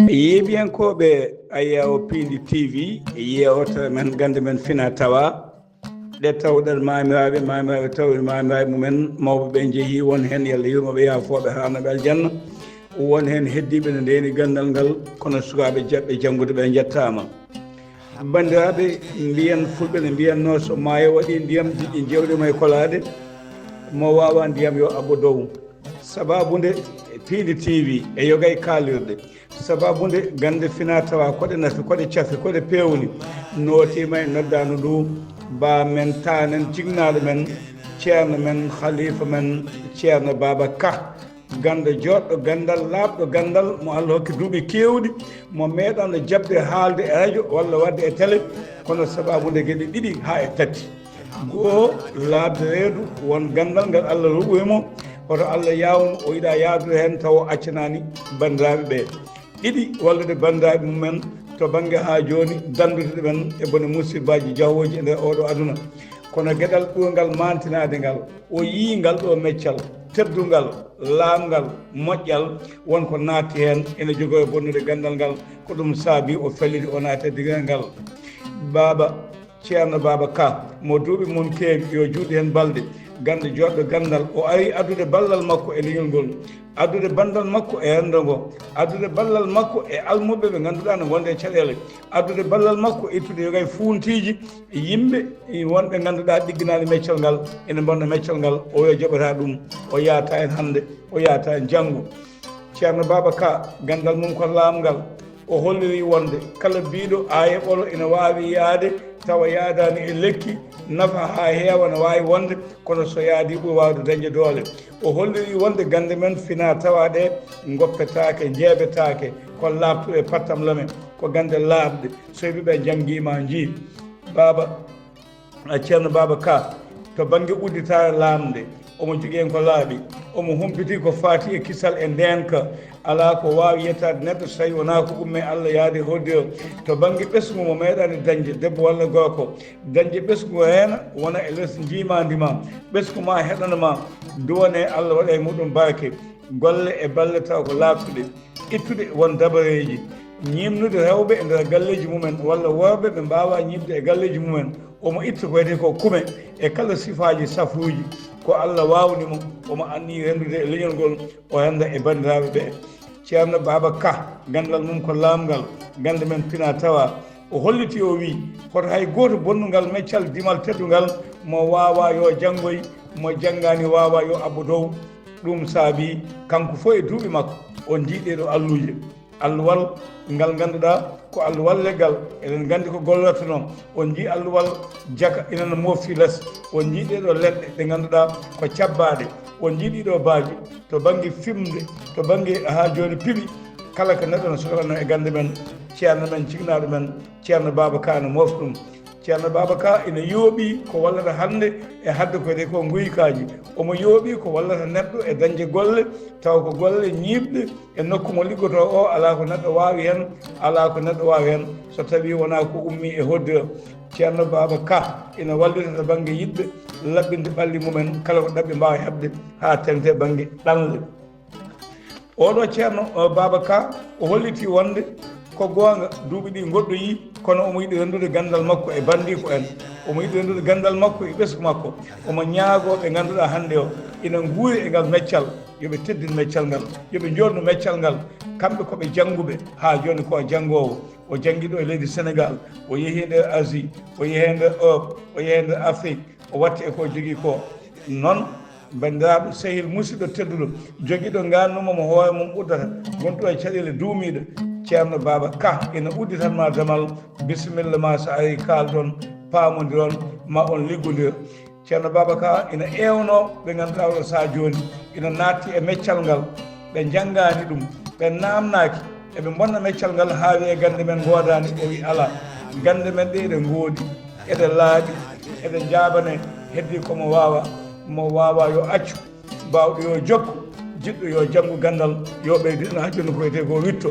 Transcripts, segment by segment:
yeeɓiyankoɓe ayawo pindi tv yewtere men gande men fina tawa ɗe tawɗen mamiwaɓe tawde mamiwaɓe mumen mawɓeɓe jeehi won hen yallah yurmoɓe yafoɓe hanaɓe aljanna won hen heddiɓe ne ndeni gandal ngal kono sukaɓe jaɓɓe janggude ɓe jettama bandiraɓe mbiyen fulɓe ne mbiyanno so maayo waɗi ndiyam jiɗɗi jewɗima e kolade mo wawa ndiyam yo abbo dow sababude pindi tv e yogay kalirde sababude gande fina tawa koɗe nafi koɗe cafi koɗe pewni notima e noddano ndu ba men tanen jignaɗo men ceerno men khalifa men ceerno baba ka ganda joɗɗo gandal laaɓɗo gandal mo Allah hokki duuɓi kewɗi mo meeɗano jabde haalde e radio walla wadde e télé kono sababude gueɗe ɗiɗi ha e tati goo laabde reedu won gandal ngal Allah ruɓoymo hoto Allah yawmo o yiɗa yaadude hen taw accanani bandiraɓe ɓe ɗiɗi wallude bandiraɓe mumen to banggue ha joni dandude ɗumen e bone musibbaji jahwoji e nder oɗo aduna kono gueɗal ɓurgal mantinade ngal o yii ngal ɗo meccal teddungal laamgal moƴƴal wonko naati hen ene jogo e bonnude gandal ngal ko ɗum saabi o felliti o naati e digal ngal baba ceerno baba ka mo duuɓi mum keewi yo juuɗe hen balɗe gande joɗɗo gandal o ari addude ballal makko e leñol ngol addude bandal makko e rendo ngo addude ballal makko e almuɓe ɓe ganduɗa no gonde e caɗele addude ballal makko ittude yogay fuuntiji yimɓe wonɓe ganduɗa ɗigginani meccal ngal ene bonno meccal ngal o yo jaɓata ɗum o yaata en hande o yaata en janggo ceerno baba ka gandal mum ko laamgal o holliri wonde kala mbiɗo ayeɓolo ene wawi yaade tawa yaadani e lekki nafa ha heewa ne wawi wonde kono so yaadi ɓuri wawde dañde doole o holliri wonde gande men fina tawa ɗe goppetake jeeɓetake ko labtuɗe pattam lame ko gande laaɓde so yimɓeɓe jangguima jii baba ceerno baba ka to banggue udditare lamde omo jogui en ko laaɓi omo humpiti ko faati e kisal e ndenka ala ko wawi yettade neɗɗo so tawi wona ko umme Allah yaade hodde o to banggue ɓesgu mo meeɗani dañde debbo walla gorko dañde ɓesgu hen wona e less jimandima ɓesgu ma heɗanoma duwane Allah waɗa e muɗum barke golle e balle taw ko laaɓtuɗe ittude won dabareji ñimnude rewɓe e nder galleji mumen walla worɓe ɓe mbawa ñimde e galleji mumen omo itta ko wiyete ko kume e kala sifaji safuji ko Allah wawnimo omo anni rendude e leñol ngol o renda e bandiraɓe ɓe ceerno baba ka gandal mum ko laamgal gande men pina tawa o holliti o wi hoto hay goto bonnugal meccal dimal teddugal mo wawa yo janggoy mo janggani wawa yo abbo dow ɗum saabi kanko fof e duuɓi makko on jiiɗeɗo alluje alluwal ngal ganduɗa ko alluwal leggal eɗen gandi ko gollata noon on jii alluwal jaka inana mofti less on jii ɗeɗo leɗɗe ɗe ganduɗa ko cabbaɗe on jii ɗiɗo baaji to banggue fimde to banggue ha joni piiɓi kala ko neɗɗo no sohlanno e gande men ceerno men cignaɗo men ceerno baba ka no mofta ɗum ceerno baba ka ina yooɓi ko wallata hande e hadde ko wiyete ko guykaji omo yooɓi ko wallata neɗɗo e dañde golle taw ko golle ñiɓɗe e nokku mo liggoto o ala ko neɗɗo wawi hen ala ko neɗɗo wawi hen so tawi wona ko ummi e hodde o ceerno baba ka ina wallita to banggue yiɗɓe laɓɓinde ɓalli mumen kala ko ɗaɓɓe mbawa heɓde ha tengte banggue ɗanle oɗo ceerno baba ka o holliti wonde ko gonga duuɓi ɗi goɗɗoyi kono omo yiɗi rendude gandal makko e bandiko en omo yiɗi rendude gandal makko e ɓesgu makko omo ñaago ɓe ganduɗa hande o ina guuri e ngal meccal yoɓe teddin meccal ngal yoɓe jolnu meccal ngal kamɓe koɓe jangguɓe ha joni ko janggowo o jangguiɗo e leydi Sénégal o yeehi nder Asie o yeehi nder Europe o yeehi nder Afrique o watti e ko jogui ko noon bandiraɓe sehil musidɗo tedduɗo joguiɗo gannuma mo hoore mum uddata gonɗo e caɗele duumiɗo ceerno baba ka ina udditanma damal bisimilla ma so ari kalɗon pamodiron ma on liggodir ceerno baba ka ina ewno ɓe ganduɗa oɗo sa joni ina natti e meccal ngal ɓe janggani ɗum ɓe namnaki eɓe bonna meccal ngal haawi e gande men godani o wi ala gande men ɗe ɗe goodi eɗe laaɓi eɗe jabane heddi komo wawa yo accu bawɗo yo jokku jiɗɗo yo janggu gandal yo ɓeydiɗo ha joni ko wiyete ko witto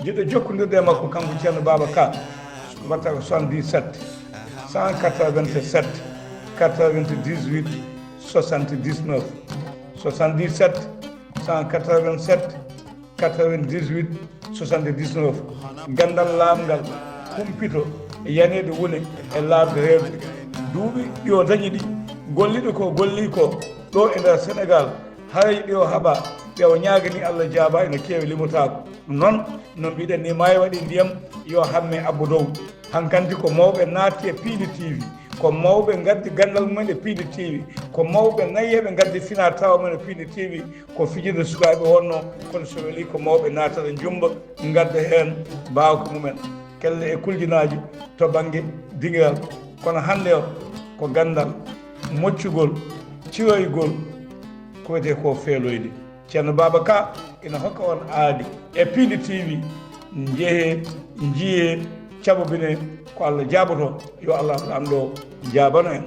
jiɗɗo jokkodirde e makko kanko ceerno baba ka watta ko 77 187 98 79 77 187 98 79 gandal lamgal humpito yanede wone e labde rewde duuɓi yo dañi ɗi golliɗo ko golli ko ɗo e nder Sénégal hay ɗo haɓa ɓe o ñaagani Allah jaaba ene keewi limotako noon no mbiɗen ni maayo waɗi ndiyam yo hamme abbo dow hankanti ko mawɓe naatti e Piidi TV ko mawɓe gaddi gandal mumen e Piidi TV ko mawɓe nayyeɓe gaddi fina tawa mumen e Piidi TV ko fijirde sukaɓe wonno kono so weeli ko mawɓe natata jumba gadda hen bawko mumen kelle e kuljinaji to banggue dingal kono hande o ko gandal moccugol ciwoygol ko wiyete ko feeloyde ceerno Baba Ka ina hokka on aadi e Piidi TV jeehe jiiye caɓobine ko Allah jaaboto yo Allah lamɗo jaabano en